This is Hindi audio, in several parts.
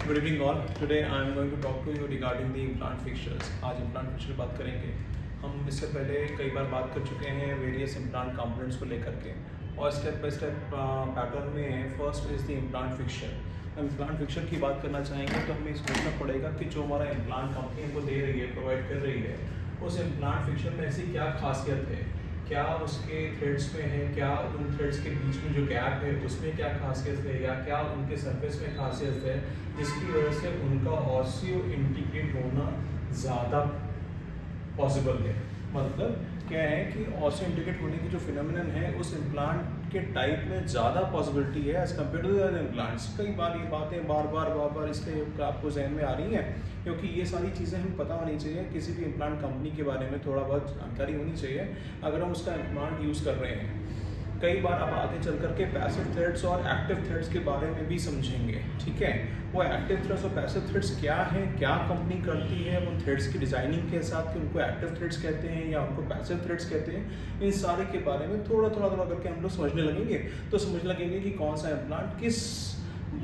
Good evening all. Today I am going to talk to you regarding the implant fixtures. आज implant fixture बात करेंगे. हम इससे पहले कई बार बात कर चुके हैं वेरियस implant components को लेकर के और स्टेप बाय स्टेप पैटर्न में first is the implant fixture. हम implant fixture की बात करना चाहेंगे तो हमें सोचना पड़ेगा कि जो हमारा implant कंपनी हमको दे रही है, प्रोवाइड कर रही है, उस implant fixture में ऐसी क्या खासियत है, क्या उसके थ्रेड्स में है, क्या उन थ्रेड्स के बीच में जो गैप है उसमें क्या खासियत है, या क्या उनके सरफेस में खासियत है जिसकी वजह से उनका ऑस्टियो इंटीग्रेट होना ज़्यादा पॉसिबल है. मतलब क्या है कि ऑस्टियो इंटीग्रेट होने की जो फिनोमिनन है उस इम्प्लांट के टाइप में ज़्यादा पॉसिबिलिटी है as compare to other implants. कई बार ये बातें बार बार इसलिए आपको जहन में आ रही हैं क्योंकि ये सारी चीज़ें हमें पता होनी चाहिए. किसी भी इम्प्लांट कंपनी के बारे में थोड़ा बहुत जानकारी होनी चाहिए अगर हम उसका इम्प्लांट यूज़ कर रहे हैं. कई बार आप आगे चल करके पैसिव थ्रेड्स और एक्टिव थ्रेड्स के बारे में भी समझेंगे. ठीक है, वो एक्टिव थ्रेड्स और पैसिव थ्रेड्स क्या हैं, क्या कंपनी करती है उन थ्रेड्स की डिज़ाइनिंग के साथ कि उनको एक्टिव थ्रेड्स कहते हैं या उनको पैसिव थ्रेड्स कहते हैं. इन सारे के बारे में थोड़ा करके हम लोग समझने लगेंगे तो समझ लगेंगे कि कौन सा इम्प्लांट किस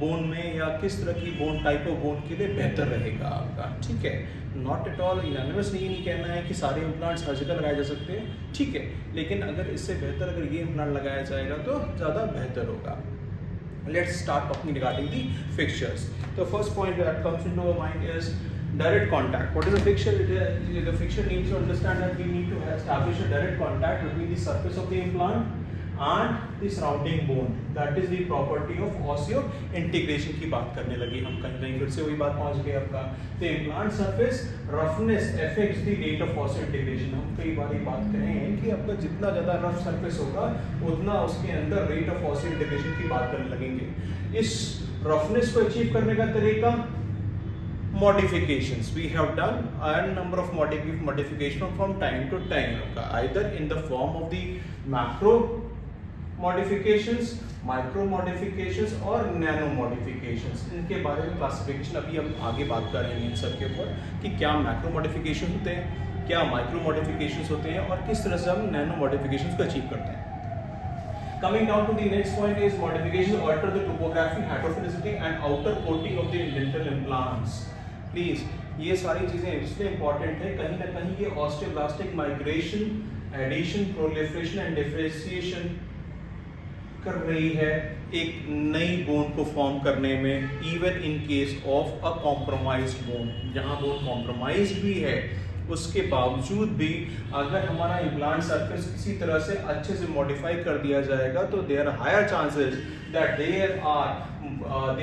बोन में या किस तरह की बोन टाइप ऑफ बोन के लिए बेहतर रहेगा आपका. ठीक है, नॉट एट ऑल यूनानिमस नहीं कहना है कि सारे इम्प्लांट्स हर जगह लगाए जा सकते हैं. ठीक है, लेकिन अगर इससे बेहतर अगर ये इम्प्लांट लगाया जाएगा तो ज़्यादा बेहतर होगा. Let's start talking regarding the fixtures. The first point that comes into our mind is direct contact. What is a fixture? The fixture needs to understand that we need to establish a direct contact between the surface of the implant and the surrounding bone. That is the property of osseo integration की बात करने लगे हम. कहीं फिर से वही बात पहुंच गई आपका. The implant surface roughness affects the rate of osseo integration. हम कई बार ये बात करें हैं कि आपका जितना ज़्यादा रफ सरफेस होगा उतना उसके अंदर रेट ऑफ osseo integration की बात करने लगेंगे. इस रफनेस को अचीव करने का तरीका modifications. We have done a number of modification from time to time, either in the form of the macro modifications, micro modifications और nano modifications. इनके बारे में क्लासिफिकेशन अभी हम आगे बात करेंगे इन सब के ऊपर कि क्या मैक्रो मॉडिफिकेशन होते हैं, क्या माइक्रो मॉडिफिकेशंस होते हैं और किस तरह से हम नैनो मॉडिफिकेशंस को अचीव करते हैं. Coming down to the next point is modifications alter the topography, hydrophilicity and outer coating of the dental implants. Please, ये सारी चीज़ें इसलिए इम्पॉर्टेंट है, कहीं ना कहीं ये osteoblastic migration, addition, proliferation and differentiation कर रही है एक नई बोन को फॉर्म करने में. Even in case of a compromised bone, जहाँ बोन कॉम्प्रोमाइज भी है उसके बावजूद भी अगर हमारा इम्प्लांट सरफेस किसी तरह से अच्छे से मॉडिफाई कर दिया जाएगा तो there are higher chances that there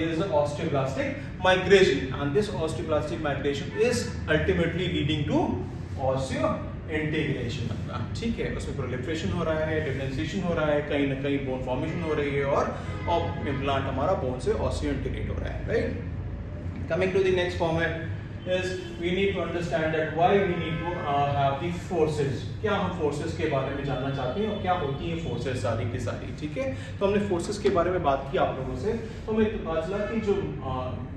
is a osteoblastic migration and this osteoblastic migration is ultimately leading to osteo integration. ठीक है, उसमें प्रोलिफरेशन हो रहा है, डिफरेंशिएशन हो रहा है, कहीं ना कहीं बोन फॉर्मेशन हो रही है और इम्प्लांट हमारा बोन से ऑस्टियो इंटीग्रेट हो रहा है. Right, coming to the next format is we need to understand that why we need to have the forces. क्या हम forces के बारे में जानना चाहते हैं और क्या होती हैं forces सारी की सारी. ठीक है, तो हमने forces के बारे में बात की आप लोगों से, तो हमें पता चला कि जो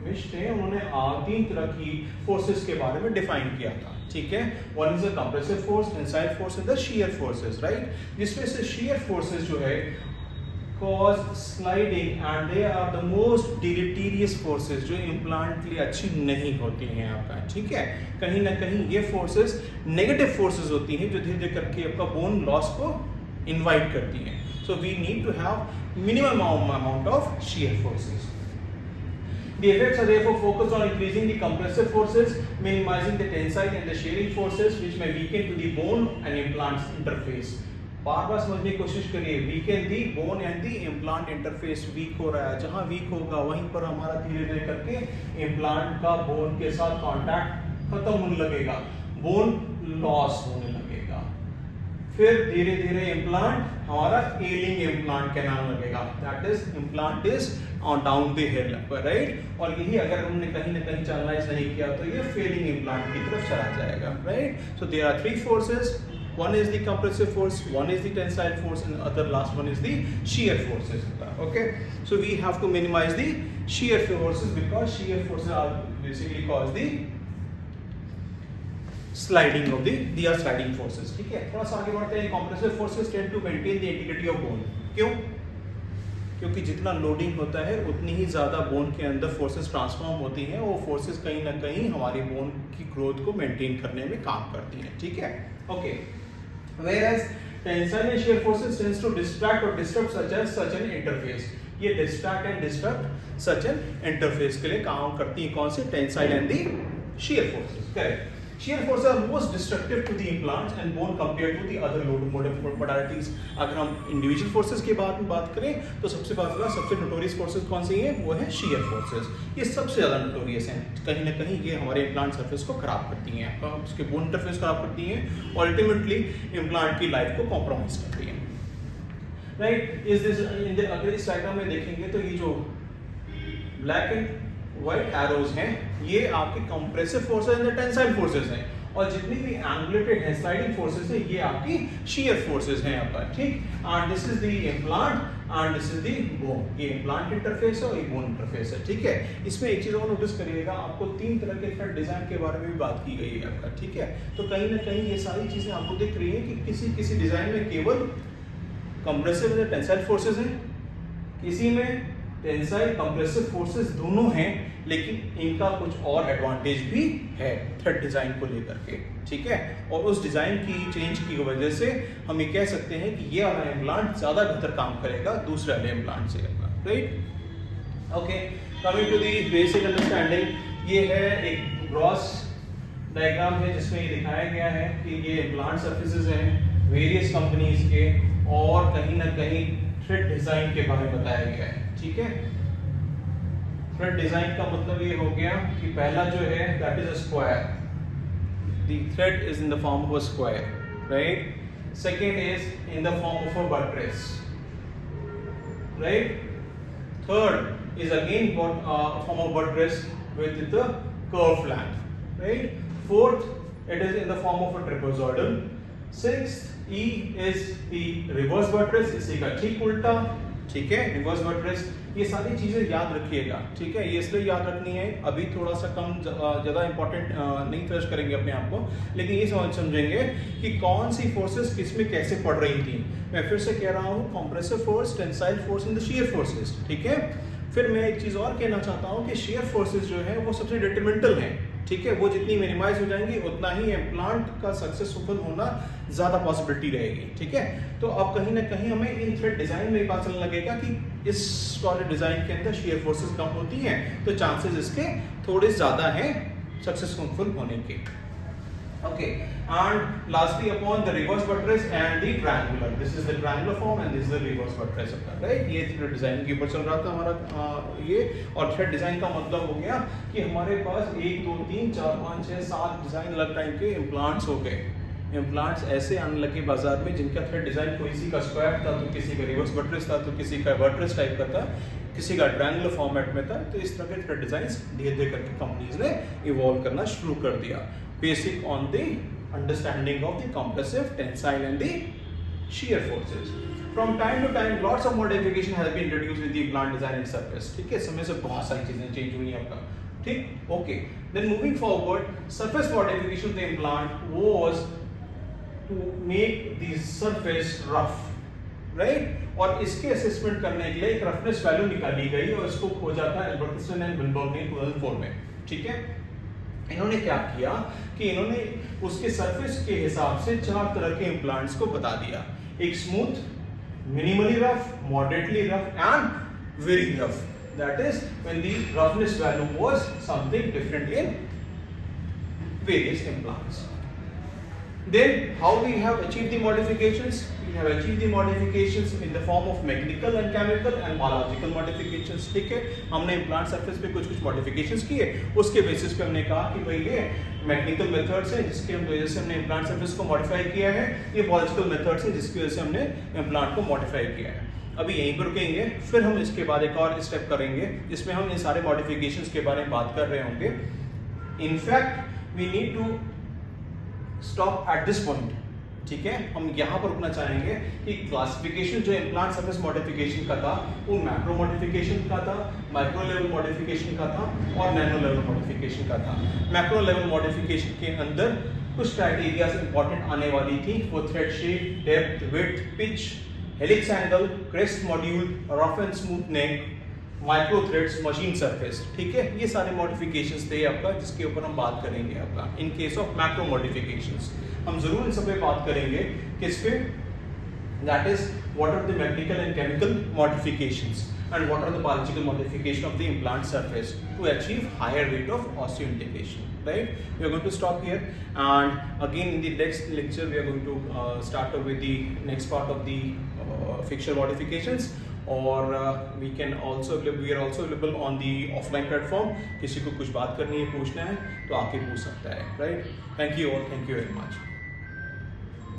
मिश थे उन्होंने 3 तरह की forces के बारे में डिफाइन किया था. ठीक है, one is the compressive force, tensile force and the shear forces. right, जिसमें से shear forces जो है cause sliding and they are the most deleterious forces जो इम्प्लांट के लिए अच्छी नहीं होती हैं आपका. ठीक है, कहीं ना कहीं ये forces नेगेटिव forces होती हैं जो धीरे धीरे करके आपका बोन लॉस को इनवाइट करती हैं. So we need to have minimum amount of shear forces. The effects are therefore focused on increasing the compressive forces, minimizing the tensile and the shearing forces which may weaken to the bone and implants interface. बार समझने की कोशिश करिए. Weaken the bone and the implant interface weak हो रहा है, जहां वीक होगा वहीं पर हमारा धीरे धीरे करके इम्प्लांट का बोन के साथ कांटेक्ट खत्म होने लगेगा, बोन लॉस होने लगेगा, फिर धीरे धीरे इम्प्लांट हमारा एलिंग इम्प्लांट कहलाने लगेगा. That is implant is on down the hill. Right, और यही अगर हमने कहीं ना कहीं चैनलाइज नहीं किया तो ये फेलिंग इम्प्लांट की तरफ चला जाएगा. Right, so there are 3 forces. One is the compressive force, one is the tensile force, and other last one is the shear forces. Okay, so we have to minimize the shear forces because shear forces are basically cause the sliding of they are sliding forces. ठीक है, थोड़ा सा आगे बढ़ते हैं. Compressive forces tend to maintain the integrity of bone. क्यों? क्योंकि जितना लोडिंग होता है उतनी ही ज़्यादा बोन के अंदर फोर्सेस ट्रांसफॉर्म होती हैं, वो फोर्सेस कहीं ना कहीं हमारी बोन की ग्रोथ को मेंटेन करने में काम करती हैं, ठीक है। Okay, whereas tensile and shear forces tends to distract or disrupt such an interface. ये distract and disrupt such an interface के लिए काम करती हैं कौन सी? Tensile and the shear forces, correct. Shear forces are most destructive to the implants and bone compared to the other load modalities. अगर हम individual forces के बारे में बात करें तो सबसे notorious forces कौन सी हैं? वो है shear forces. ये सबसे ज़्यादा notorious हैं, कहीं ना कहीं ये हमारे implant surface को खराब करती हैं, आपका उसके bone interface खराब करती हैं, ultimately implant की life को compromise करती हैं, right? अगर इस डायग्राम में देखेंगे तो ये जो black and व्हाइट एरोज हैं ये आपके compressive forces and tensile forces हैं, और जितनी भी एंगुलेटेड है स्लाइडिंग फोर्सेस हैं ये आपकी शियर फोर्सेस हैं यहाँ पर, ठीक। And this is the implant and this is the bone, ये इम्प्लांट इंटरफेस है और ये बोन इंटरफेस है, ठीक है। इसमें एक चीज और नोटिस करिएगा, आपको 3 तरह के थ्रेड डिजाइन के बारे में भी बात की गई है आपका, ठीक है। तो कहीं ना कहीं ये सारी चीजें आपको दिख रही है कि किसी डिजाइन में केवल कंप्रेसिव एंड टेंसाइल फोर्सेस हैं, किसी में टेंसाइल कंप्रेसिव फोर्सेस दोनों हैं, लेकिन इनका कुछ और एडवांटेज भी है थ्रेड डिजाइन को लेकर के, ठीक है। और उस डिजाइन की चेंज की वजह से हम ये कह सकते हैं कि ये वाला इम्प्लांट ज्यादा बेहतर काम करेगा दूसरे वाले इम्प्लांट से, right. Okay, coming to the basic understanding, ये है एक ग्रॉस डायग्राम है जिसमें ये दिखाया गया है कि ये इम्प्लांट सर्फेसेस हैं वेरियस कंपनीज के, और कहीं ना कहीं थ्रेड डिजाइन के बारे में बताया गया है, ठीक है। थ्रेड डिजाइन का मतलब ये हो गया कि पहला जो है that is a square, the thread is in the form of a square, right. Second is in the form of a buttress, right. Third is again form of buttress with the curve flank, right. Fourth it is in the form of a trapezoidal. Sixth E is the reverse buttress, इसी का ठीक उल्टा, ठीक है, रिवर्स बट्रेस। ये सारी चीजें याद रखिएगा, ठीक है, ये इसलिए याद रखनी है, अभी थोड़ा सा कम ज्यादा इंपॉर्टेंट नहीं ट्रेस करेंगे अपने आप को, लेकिन ये समझेंगे कि कौन सी फोर्सेस किस में कैसे पड़ रही थी। मैं फिर से कह रहा हूँ, compressive force, tensile force and the shear forces, ठीक है। फिर मैं एक चीज और कहना चाहता हूँ कि शियर फोर्सेस जो है वो सबसे डिटरमिनेंटल है, ठीक है। वो जितनी मिनिमाइज हो जाएंगी उतना ही इम्प्लांट का सक्सेसफुल होना ज्यादा पॉसिबिलिटी रहेगी, ठीक है। तो अब कहीं ना कहीं हमें इन थ्रेड डिजाइन में पता चलने लगेगा कि इस वाले डिजाइन के अंदर शियर फोर्सेस कम होती हैं, तो चांसेस इसके थोड़े ज्यादा हैं सक्सेसफुल होने के। Okay, and lastly upon the reverse buttress and the triangular, this is the triangular form and this is the reverse buttress, right। ये थ्रेड डिजाइन के ऊपर चल रहा था हमारा ये, और थ्रेड डिजाइन का मतलब हो गया कि हमारे पास 1 2 3 4 5 6 7 डिजाइन अलग टाइप के इम्प्लांट्स हो गए। इम्प्लांट्स ऐसे आने लगे बाजार में जिनका थ्रेड डिजाइन कोई किसी का स्क्वायर था, तो किसी का रिवर्स बट्रेस था, तो किसी का बट्रेस टाइप का था, किसी का ट्रायंगुलर फॉर्मेट में था। तो इस तरह के थ्रेड डिजाइंस धीरे धीरे करके कंपनीज ने इवॉल्व करना शुरू कर दिया, basic on the understanding of the compressive, tensile and the shear forces. From time to time lots of modification has been introduced with the plant design and surface, ठीक है। समय से बहुत सारी चीजें चेंज हुई हैं आपका, ठीक। Okay, then moving forward, surface modification of the implant was to make the surface rough, right. और इसके असेसमेंट करने के लिए एक रफनेस वैल्यू निकाली गई और इसको खोजा था एल्बर्टसन एंड विलबर्ग ने 2004 में, ठीक है। इन्होंने क्या किया कि इन्होंने उसके सरफेस के हिसाब से 4 तरह के इम्प्लांट्स को बता दिया, एक smooth, minimally rough, moderately rough and very rough. That is when the roughness value was something different in various implants. Then how we have achieved the modifications? We have achieved the modifications in the form of mechanical and chemical and biological modifications, ठीक है। हमने इम्प्लांट सरफेस पे कुछ मॉडिफिकेशंस किए, उसके बेसिस पे हमने कहा कि भाई ये मैकेनिकल मेथड्स हैं जिसके वजह से हमने इम्प्लांट सरफेस को मॉडिफाई किया है, ये बायोलॉजिकल मेथड्स हैं जिसकी वजह से हमने इम्प्लांट को मॉडिफाई किया है। अभी यहीं पर रुकेंगे, फिर हम इसके बाद एक और स्टेप करेंगे जिसमें हम इन सारे मॉडिफिकेशंस के बारे में बात कर रहे होंगे। In fact we need to stop at this point, ठीक है। हम यहाँ पर रुकना चाहेंगे कि क्लासिफिकेशन जो इम्प्लांट सरफेस मॉडिफिकेशन का था वो मैक्रो मॉडिफिकेशन का था, माइक्रो लेवल मॉडिफिकेशन का था और नैनो लेवल मॉडिफिकेशन का था। मैक्रो लेवल मॉडिफिकेशन के अंदर कुछ क्राइटेरियाज इंपॉर्टेंट आने वाली थी, वो thread shape, depth, width, pitch, helix angle, crest module, rough and smooth neck, micro threads, machine surface. ठीक है, ये सारे मॉडिफिकेशंस थे आपका जिसके ऊपर हम बात करेंगे आपका in case of macro modifications. हम जरूर इन सब पे बात करेंगे किस पे, that is what are the mechanical and chemical modifications and what are the biological modification of the implant surface to achieve higher rate of osseointegration, right? We are going to stop here, and again in the next lecture we are going to start with the next part of the fixture modifications, or we are also available on the offline platform. किसी को कुछ बात करनी है, पूछना है तो आके पूछ सकता है, right? Thank you all, thank you very much.